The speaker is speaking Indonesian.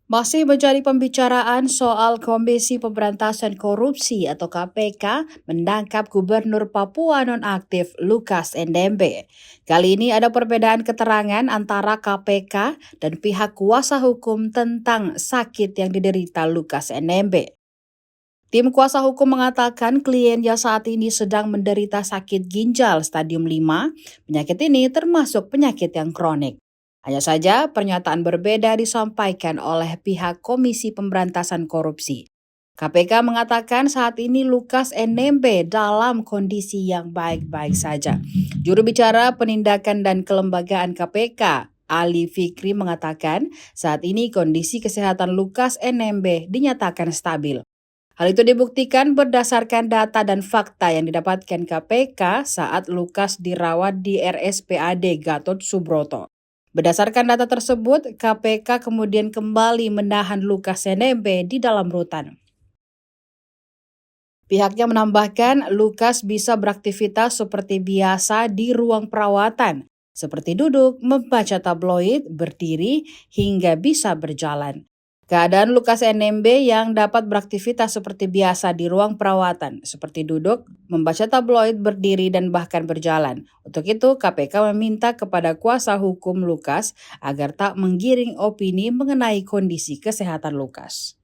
Masih menjadi pembicaraan soal Komisi Pemberantasan Korupsi atau KPK menangkap Gubernur Papua nonaktif Lukas NMB. Kali ini ada perbedaan keterangan antara KPK dan pihak kuasa hukum tentang sakit yang diderita Lukas NMB. Tim kuasa hukum mengatakan kliennya saat ini sedang menderita sakit ginjal stadium 5. Penyakit ini termasuk penyakit yang kronik. Hanya saja pernyataan berbeda disampaikan oleh pihak Komisi Pemberantasan Korupsi. KPK mengatakan saat ini Lukas NMB dalam kondisi yang baik-baik saja. Juru bicara Penindakan dan Kelembagaan KPK, Ali Fikri mengatakan saat ini kondisi kesehatan Lukas NMB dinyatakan stabil. Hal itu dibuktikan berdasarkan data dan fakta yang didapatkan KPK saat Lukas dirawat di RSPAD Gatot Subroto. Berdasarkan data tersebut, KPK kemudian kembali menahan Lukas NMB di dalam rutan. Pihaknya menambahkan Lukas bisa beraktivitas seperti biasa di ruang perawatan, seperti duduk, membaca tabloid, berdiri, hingga bisa berjalan. Keadaan Lukas NMB yang dapat beraktivitas seperti biasa di ruang perawatan, seperti duduk, membaca tabloid, berdiri, dan bahkan berjalan. Untuk itu, KPK meminta kepada kuasa hukum Lukas agar tak menggiring opini mengenai kondisi kesehatan Lukas.